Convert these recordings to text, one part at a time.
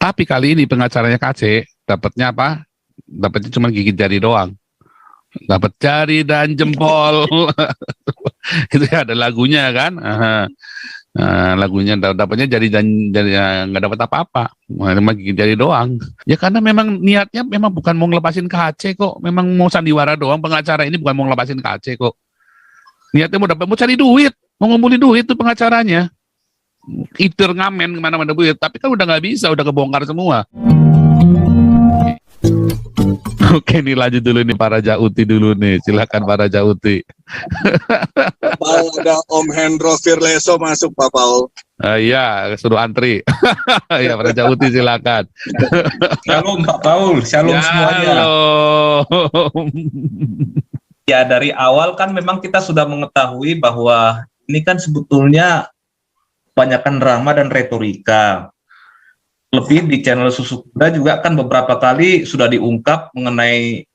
Tapi kali ini pengacaranya KC dapatnya apa? Dapatnya cuma gigit jari doang. Dapat jari dan jempol. Itu ya ada lagunya kan. Lagunya dapatnya jari dan jari, nggak dapat apa-apa, cuma gigit jari doang. Ya karena memang niatnya memang bukan mau ngelepasin KC kok, memang mau sandiwara doang. Pengacara ini bukan mau ngelepasin KC kok. Niatnya mau cari duit, mau ngumpulin duit tuh pengacaranya. Iter ngamen kemana-mana duit, tapi kan udah nggak bisa, udah kebongkar semua. Oke, nih lanjut dulu nih para Jauti dulu nih. Silakan para Jauti. Ada Om Hendro Firleso masuk, Pak Paul. Iya, suruh antri. Ya, para Jauti silakan. Shalom Pak Paul, shalom ya, semuanya. Halo. Ya, dari awal kan memang kita sudah mengetahui bahwa ini kan sebetulnya kebanyakan drama dan retorika. Lebih di channel Susu Kuda juga kan beberapa kali sudah diungkap mengenai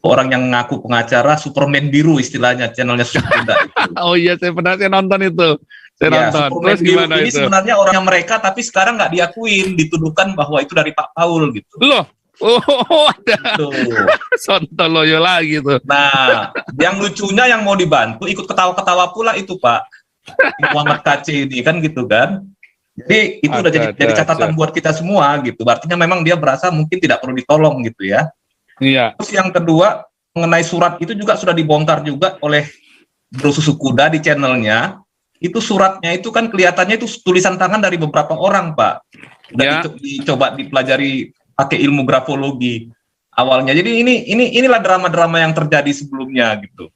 orang yang ngaku pengacara Superman biru istilahnya channelnya Susu Kuda. Oh iya, saya nonton itu. Saya nonton. Superman Terus biru gimana ini itu? sebenarnya orangnya mereka, tapi sekarang nggak diakuin, dituduhkan bahwa itu dari Pak Paul gitu. Loh, oh ada. Tuh. Sontoloyo lagi tuh. Nah, yang lucunya yang mau dibantu ikut ketawa-ketawa pula itu Pak Muhammad KC ini kan gitu kan. Jadi itu udah jadi catatan buat kita semua gitu. Artinya memang dia berasa mungkin tidak perlu ditolong gitu ya. Iya. Terus yang kedua mengenai surat itu juga sudah dibongkar juga oleh Bro Susu Kuda di channelnya. Itu suratnya itu kan kelihatannya itu tulisan tangan dari beberapa orang Pak. Udah dicoba dipelajari pakai ilmu grafologi awalnya. Jadi inilah drama-drama yang terjadi sebelumnya gitu.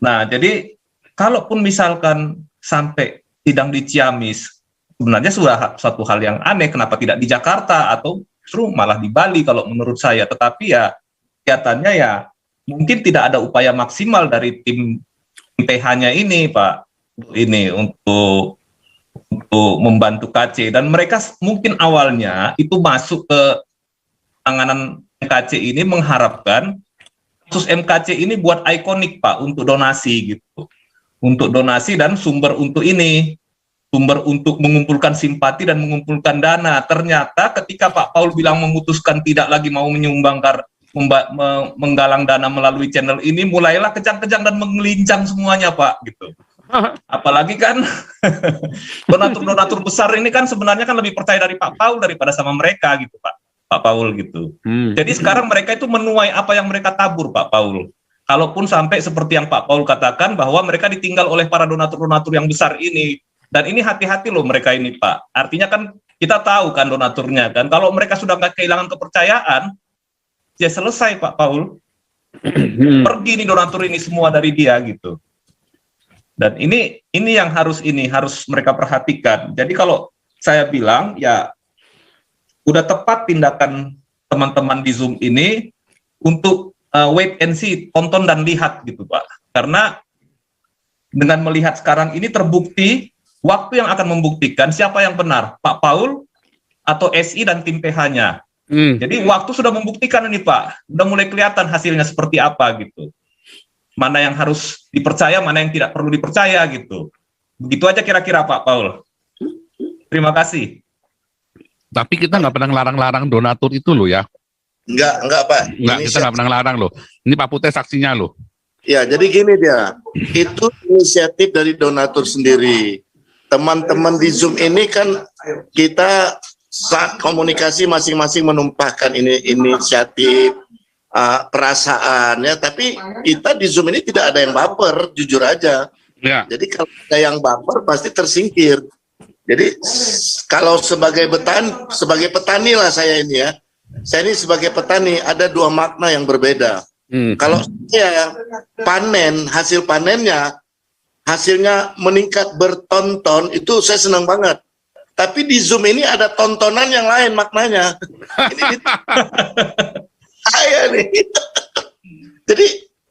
Nah jadi kalaupun misalkan sampai sidang di Ciamis, sebenarnya sudah suatu hal yang aneh, kenapa tidak di Jakarta atau justru malah di Bali kalau menurut saya. Tetapi ya kelihatannya ya mungkin tidak ada upaya maksimal dari tim PH-nya ini Pak, ini untuk membantu KC, dan mereka mungkin awalnya itu masuk ke tanganan MKC ini mengharapkan kasus MKC ini buat ikonik Pak untuk donasi gitu. Untuk donasi dan sumber untuk mengumpulkan simpati dan mengumpulkan dana. Ternyata ketika Pak Paul bilang memutuskan tidak lagi mau menggalang dana melalui channel ini, mulailah kejang-kejang dan mengelincang semuanya Pak gitu. Apalagi kan donatur-donatur besar ini kan sebenarnya kan lebih percaya dari Pak Paul daripada sama mereka gitu Pak Paul gitu. Jadi sekarang mereka itu menuai apa yang mereka tabur Pak Paul. Kalaupun sampai seperti yang Pak Paul katakan bahwa mereka ditinggal oleh para donatur-donatur yang besar ini. Dan ini hati-hati loh mereka ini Pak. Artinya kan kita tahu kan donaturnya kan. Kalau mereka sudah nggak kehilangan kepercayaan, ya selesai Pak Paul. Pergi nih donatur ini semua dari dia gitu. Dan ini yang harus mereka perhatikan. Jadi kalau saya bilang ya udah tepat tindakan teman-teman di Zoom ini untuk wait and see, tonton dan lihat gitu Pak. Karena dengan melihat sekarang ini terbukti, waktu yang akan membuktikan siapa yang benar, Pak Paul atau SI dan tim PH-nya. Jadi waktu sudah membuktikan ini Pak, udah mulai kelihatan hasilnya seperti apa gitu. Mana yang harus dipercaya, mana yang tidak perlu dipercaya gitu. Begitu aja kira-kira Pak Paul. Terima kasih. Tapi kita nggak pernah ngelarang-larang donatur itu loh ya. Enggak Pak. Enggak, kita nggak pernah ngelarang loh. Ini Pak Putih saksinya loh. Ya, jadi gini dia. Itu inisiatif dari donatur sendiri. Teman-teman di Zoom ini kan kita saat komunikasi masing-masing menumpahkan ini inisiatif, perasaan ya. Tapi kita di Zoom ini tidak ada yang baper, jujur aja. Ya. Jadi kalau ada yang baper pasti tersingkir. Jadi kalau sebagai petani lah saya ini ya. Saya ini sebagai petani ada dua makna yang berbeda. Kalau saya panen, hasilnya meningkat bertonton, itu saya senang banget. Tapi di Zoom ini ada tontonan yang lain maknanya. Ini saya nih. Jadi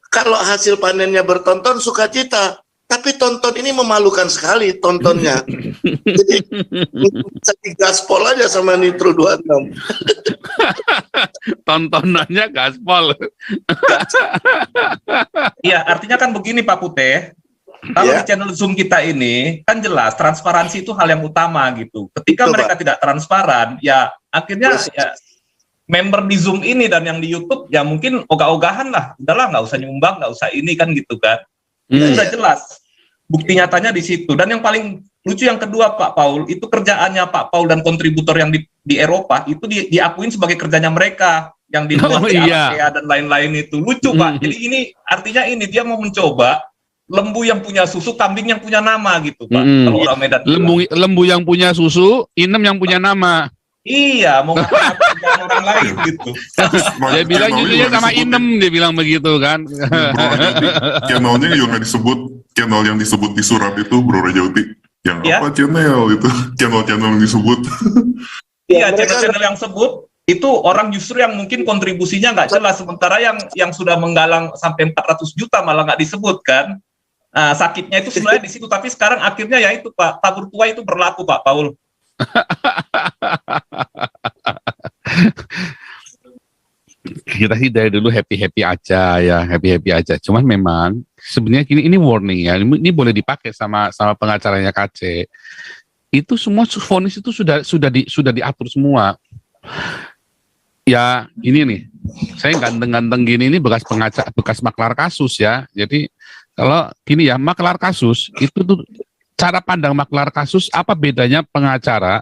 kalau hasil panennya bertonton sukacita. Tapi tonton ini memalukan sekali tontonnya. Jadi bisa digaspol aja sama Nitro 26. Tontonannya gaspol. Iya, artinya kan begini Pak Putih. Kalau Ya. di channel Zoom kita ini kan jelas transparansi itu hal yang utama gitu. Ketika Betul, mereka tidak transparan, ya akhirnya Yes. ya member di Zoom ini dan yang di YouTube ya mungkin ogah-ogahan lah, udahlah nggak usah nyumbang, nggak usah ini kan gitu kan. Itu Hmm. sudah jelas. Bukti nyatanya di situ. Dan yang paling lucu yang kedua Pak Paul, itu kerjaannya Pak Paul dan kontributor yang di Eropa itu diakuin sebagai kerjanya mereka yang di luar Oh, di iya. Alakea dan lain-lain itu. Lucu Pak. Jadi ini artinya ini dia mau mencoba lembu yang punya susu, kambing yang punya nama gitu Pak. Mm-mm. Kalau orang Medan bilang. Lembu yang punya susu, inem yang punya nama. Iya, mau ngatain kerjaan orang lain gitu. Dia bilang judulnya sama inem, dia bilang begitu kan. Bro Rajauti, channelnya juga nggak disebut, channel yang disebut di surat itu Bro Rajauti. Yang Ya. apa channel itu? Channel-channel yang disebut. Iya, mereka- channel-channel yang sebut itu orang justru yang mungkin kontribusinya nggak jelas, sementara yang sudah menggalang sampai 400 juta malah nggak disebut kan. Nah, sakitnya itu sebenarnya di situ, tapi sekarang akhirnya ya itu Pak, tabur tua itu berlaku Pak Paul. Kita sih dari dulu happy aja ya, happy aja. Cuman memang sebenarnya ini warning ya, ini boleh dipakai sama pengacaranya KC. Itu semua vonis itu sudah diatur semua. Ya ini nih, saya ganteng-ganteng gini ini bekas maklar kasus ya. Jadi kalau gini ya, maklar kasus itu tuh cara pandang maklar kasus apa bedanya pengacara.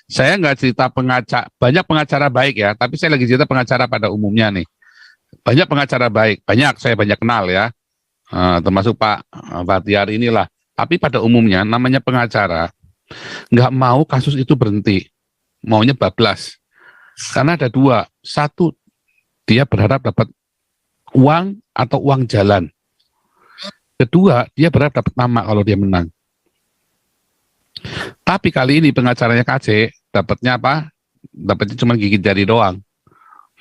Saya nggak cerita banyak pengacara baik ya, tapi saya lagi cerita pengacara pada umumnya nih. Banyak pengacara baik, saya banyak kenal ya, termasuk Pak Bahtiar inilah. Tapi pada umumnya namanya pengacara nggak mau kasus itu berhenti, maunya bablas. Karena ada dua, satu dia berharap dapat uang atau uang jalan. Kedua, dia berharap dapat nama kalau dia menang. Tapi kali ini pengacaranya KC dapatnya apa? Dapatnya cuma gigit jari doang.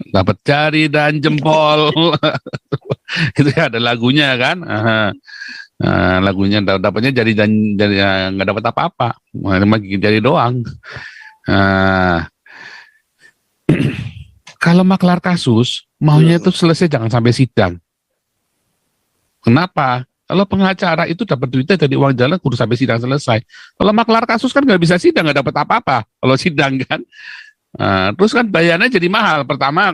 Dapat jari dan jempol. Itu ya ada lagunya kan? Lagunya dapatnya jari dan nggak dapat apa-apa. Cuma gigit jari doang. Kalau maklar kasus maunya itu selesai jangan sampai sidang. Kenapa? Kalau pengacara itu dapat duitnya dari uang jalan kudu sampai sidang selesai. Kalau maklar kasus kan nggak bisa sidang, nggak dapat apa-apa. Kalau sidang kan, terus kan bayarnya jadi mahal. Pertama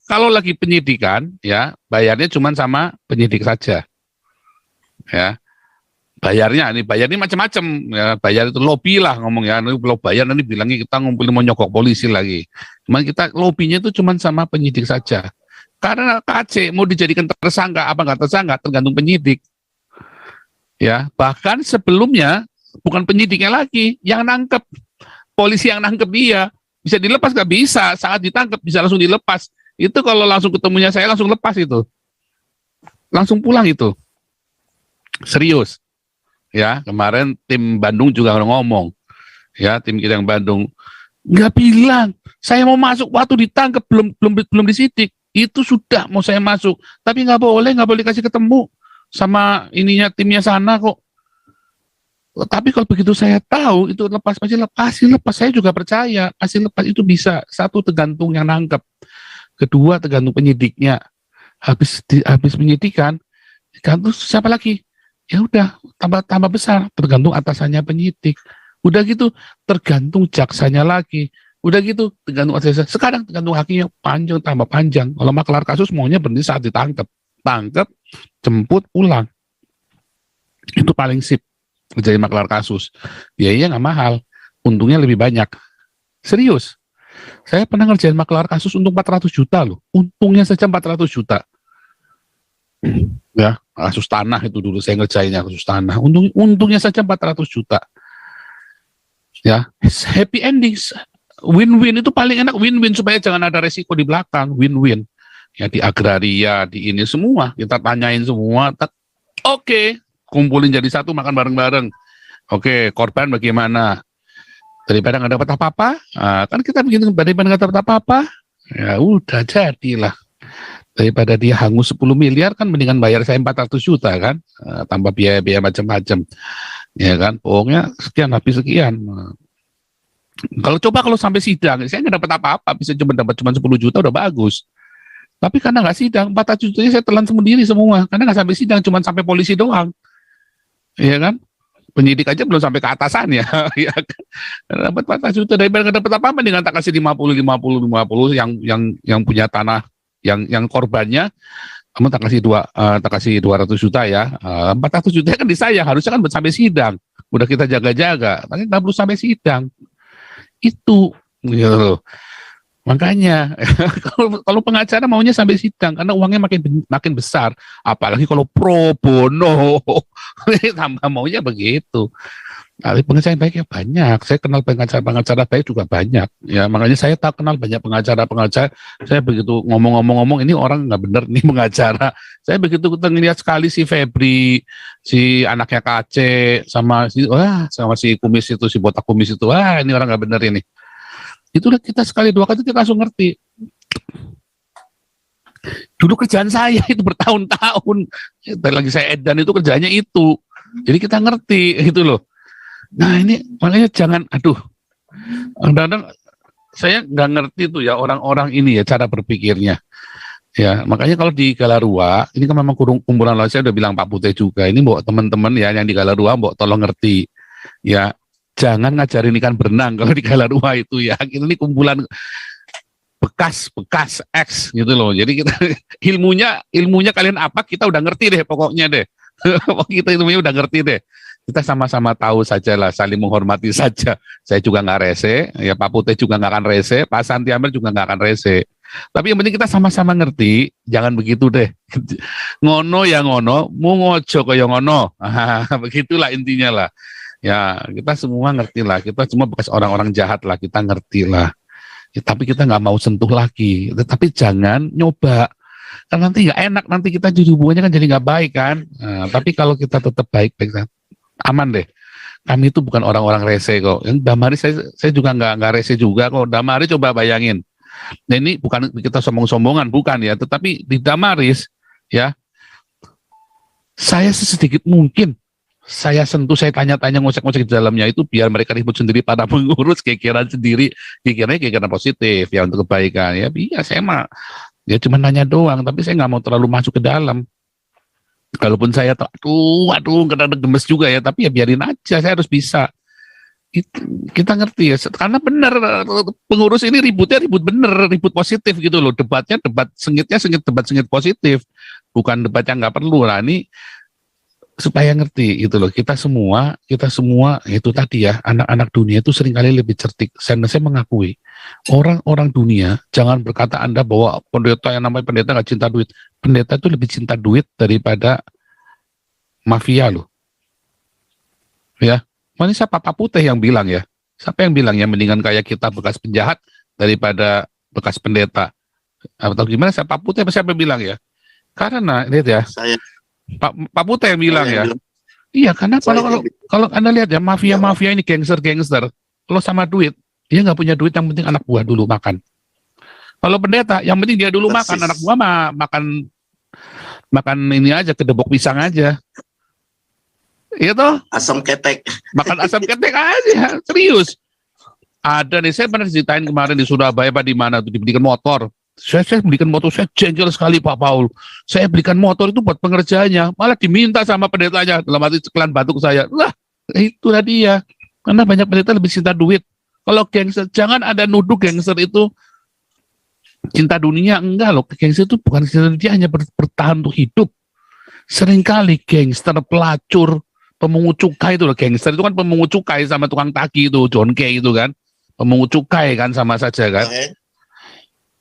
kalau lagi penyidikan, ya bayarnya cuma sama penyidik saja. Ya, bayarnya macam-macam. Ya, bayar itu lobby lah ngomong ya. Kalau bayar nanti bilangnya kita ngumpulin mau nyokok polisi lagi. Cuman kita lobbynya itu cuma sama penyidik saja. Karena KC mau dijadikan tersangka apa nggak tersangka tergantung penyidik. Ya, bahkan sebelumnya bukan penyidiknya lagi yang nangkep, polisi yang nangkep dia bisa dilepas nggak bisa, saat ditangkap bisa langsung dilepas. Itu kalau langsung ketemunya saya langsung lepas itu, langsung pulang itu, serius. Ya kemarin tim Bandung juga ngomong, ya tim kita yang Bandung nggak bilang saya mau masuk waktu ditangkap belum disidik, itu sudah mau saya masuk, tapi nggak boleh kasih ketemu sama ininya timnya sana kok. Tapi kalau begitu saya tahu itu pasti lepas. Saya juga percaya pasti lepas itu bisa. Satu tergantung yang nangkep, kedua tergantung penyidiknya. Habis penyidikan, tergantung siapa lagi? Ya udah tambah besar, tergantung atasannya penyidik. Udah gitu tergantung jaksanya lagi. Udah gitu tergantung atasannya. Sekarang tergantung hakimnya panjang tambah panjang. Kalau maklar kasus maunya berhenti saat ditangkap. Tangkap, jemput, pulang. Itu paling sip jadi maklar kasus. Biayanya nggak mahal, untungnya lebih banyak. Serius, saya pernah ngerjain maklar kasus untuk 400 juta loh. Untungnya saja 400 juta. Ya, kasus tanah itu dulu saya ngerjainnya kasus tanah. Untungnya saja 400 juta. Ya, happy ending, win-win itu paling enak, win-win supaya jangan ada resiko di belakang, win-win. Ya di agraria, di ini semua kita tanyain semua. Oke, kumpulin jadi satu makan bareng-bareng. Oke, korban bagaimana? Daripada nggak dapat apa-apa, kan kita begini daripada nggak dapat apa-apa, ya udah jadilah. Daripada dia hangus 10 miliar kan mendingan bayar saya 400 juta kan, tambah biaya-biaya macam-macam, ya kan? Pokoknya sekian habis sekian. Kalau sampai sidang, saya nggak dapat apa-apa, bisa cuma 10 juta udah bagus. Tapi karena nggak sidang, 400 jutanya saya telan sendiri semua. Karena nggak sampai sidang, cuma sampai polisi doang. Iya kan? Penyidik aja belum sampai ke atasannya. Ya kan? Dapat 4 juta daripada nggak dapat apa-apa dengan tak kasih 50 yang punya tanah yang korbannya kamu tak kasih 200 juta ya. 400 juta kan disayang, harusnya kan sampai sidang. Udah kita jaga-jaga, tapi nggak perlu sampai sidang. Itu gitu loh. Makanya kalau pengacara maunya sampai sidang karena uangnya makin besar, apalagi kalau pro bono tambah maunya begitu. Ahli pengacara yang baik ya banyak, saya kenal pengacara baik juga banyak ya, makanya saya tak kenal banyak pengacara. Saya begitu ngomong ini orang nggak bener nih pengacara, saya begitu kita ngeliat sekali si Febri, si anaknya KC sama si kumis itu, si botak kumis itu, ini orang nggak bener ini. Itulah kita sekali 2 kali kita langsung ngerti. Dulu kerjaan saya itu bertahun-tahun, lagi saya edan itu kerjanya itu, jadi kita ngerti itu loh. Nah ini makanya jangan, kadang-kadang saya nggak ngerti tuh ya orang-orang ini ya cara berpikirnya. Ya makanya kalau di Galarua ini kan memang kumpulan lain, saya udah bilang Pak Putih juga, ini mbok teman-teman ya yang di Galarua mbok tolong ngerti ya. Jangan ngajarin ikan berenang kalau di Galarua itu ya. Ini kumpulan bekas X gitu loh. Jadi kita ilmunya kalian apa kita udah ngerti deh pokoknya deh. Kita ilmunya udah ngerti deh. Kita sama-sama tahu saja lah, saling menghormati saja. Saya juga nggak rese, ya Pak Putih juga nggak akan rese, Pak Santi Amir juga nggak akan rese. Tapi yang penting kita sama-sama ngerti, jangan begitu deh. Ngono ya ngono, mau ngojo kaya ngono. Begitulah intinya lah. Ya kita semua ngerti lah, kita semua bekas orang-orang jahat lah, kita ngerti lah. Ya, tapi kita nggak mau sentuh lagi. Tapi jangan nyoba, karena nanti nggak enak, nanti kita jadi hubungannya kan jadi nggak baik kan. Nah, tapi kalau kita tetap baik-baik, aman deh. Kami itu bukan orang-orang rese kok. Yang Damari saya juga nggak rese juga kok. Damari coba bayangin. Nah ini bukan kita sombong-sombongan, bukan ya. Tetapi di Damaris ya, saya sesedikit mungkin saya sentuh, saya tanya-tanya, ngocek-ngocek di dalamnya itu biar mereka ribut sendiri pada pengurus, kekiran sendiri, kekiran positif ya untuk kebaikan ya. Iya saya mah ya cuma nanya doang, tapi saya nggak mau terlalu masuk ke dalam. Kalaupun saya kena gemes juga ya, tapi ya biarin aja, saya harus bisa. Kita ngerti ya, karena benar pengurus ini ributnya ribut bener, ribut positif gitu loh. Debatnya debat sengit positif, bukan debat yang nggak perlu lah. Ini supaya ngerti gitu loh, kita semua itu tadi ya, anak-anak dunia itu seringkali lebih cerdik. Saya mengakui orang-orang dunia, jangan berkata Anda bahwa pendeta yang namanya pendeta nggak cinta duit. Pendeta itu lebih cinta duit daripada mafia loh ya. Mana siapa Pak Putih yang bilang ya, siapa yang bilang ya mendingan kayak kita bekas penjahat daripada bekas pendeta, atau gimana? Siapa Pak Putih siapa yang bilang ya? Karena lihat ya, Pak Putih yang bilang ya. Iya, karena kalau Anda lihat ya, mafia ini gangster, kalau sama duit, dia nggak punya duit, yang penting anak buah dulu makan. Kalau pendeta, yang penting dia dulu makan, anak buah makan ini aja, kedebok pisang aja. Iya toh? Asam ketek. Makan asam ketek aja, serius. Ada nih, saya pernah ceritain kemarin di Surabaya, Pak, di mana tuh dibelikan motor. Saya belikan motor, saya jengkel sekali Pak Paul. Saya belikan motor itu buat pengerjanya, malah diminta sama pendetanya, dalam arti cekelan batuk saya. Lah, itulah dia. Karena banyak pendeta lebih cinta duit. Kalau gangster, jangan ada nuduh gangster itu cinta dunia, enggak loh. Gangster itu bukan cinta, dia hanya bertahan untuk hidup. Seringkali gangster, pelacur, pemungut cukai itu loh. Gangster itu kan pemungut cukai sama tukang taki itu, John Kay itu kan. Pemungut cukai kan sama saja kan.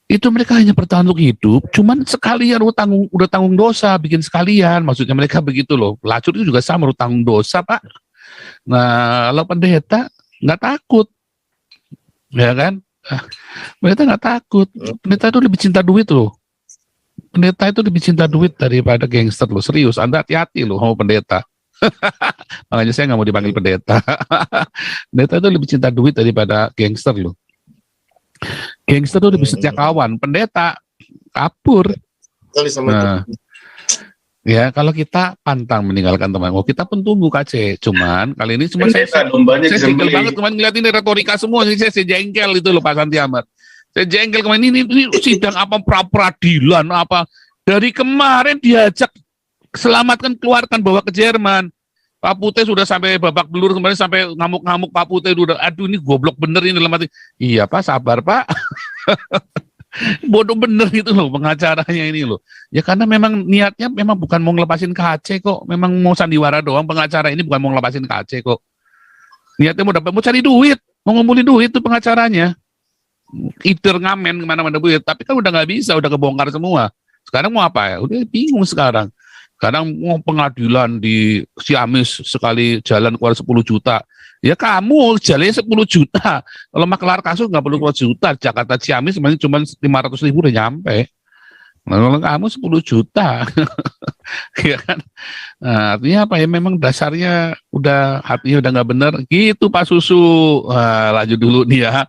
Itu mereka hanya bertahan untuk hidup, cuman sekalian udah tanggung dosa, bikin sekalian, maksudnya mereka begitu loh. Pelacur itu juga sama, udah tanggung dosa Pak. Nah kalau pendeta nggak takut, ya kan? Pendeta nggak takut, pendeta itu lebih cinta duit loh. Pendeta itu lebih cinta duit daripada gangster loh, serius. Anda hati-hati loh sama pendeta. Makanya saya nggak mau dipanggil pendeta. Pendeta itu lebih cinta duit daripada gangster loh. Gangster itu lebih setia kawan, pendeta kabur. Nah, ya kalau kita pantang meninggalkan teman, kita pun tunggu KC. Cuman kali ini saya jengkel banget kemarin ngeliatin retorika semua, saya jengkel itu loh Pak Santi Ahmad. Saya jengkel kemarin ini sidang apa pra-peradilan apa dari kemarin diajak selamatkan keluarkan bawa ke Jerman. Pak Putih sudah sampai babak belur kemarin, sampai ngamuk-ngamuk Pak Putih udah, aduh ini goblok bener ini dalam hati. Iya Pak, sabar Pak. Bodoh bener gitu loh pengacaranya ini loh. Ya karena memang niatnya memang bukan mau ngelepasin KC kok, memang mau sandiwara doang. Pengacara ini bukan mau ngelepasin KC kok. Niatnya mau cari duit, mau ngumpulin duit tuh pengacaranya. Either ngamen kemana-mana duit, tapi kan udah nggak bisa, udah kebongkar semua. Sekarang mau apa ya? Udah bingung sekarang. Kadang mau pengadilan di Ciamis sekali jalan keluar 10 juta. Ya kamu jalannya 10 juta. Kalau maklar kasus nggak perlu keluar juta. Jakarta Ciamis sebenarnya cuma 500.000 udah nyampe. Nah, kalau kamu 10 juta. Ya kan? Nah, artinya apa ya? Memang dasarnya udah hatinya udah nggak benar. Gitu Pak Susu. Nah, lanjut dulu nih ya.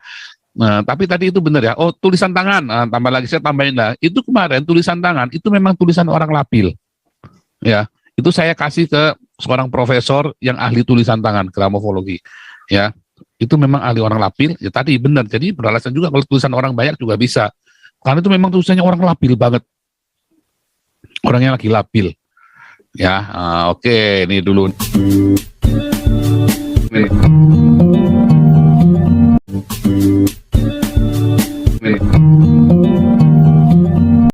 Nah, tapi tadi itu benar ya. Oh, tulisan tangan. Nah, tambah lagi saya tambahin lah. Itu kemarin tulisan tangan itu memang tulisan orang labil. Ya, itu saya kasih ke seorang profesor yang ahli tulisan tangan, gramofologi. Ya, itu memang ahli orang labil. Ya tadi benar. Jadi beralasan juga kalau tulisan orang banyak juga bisa. Karena itu memang tulisannya orang labil banget. Orangnya lagi labil. Ya, oke, ini dulu. Ini.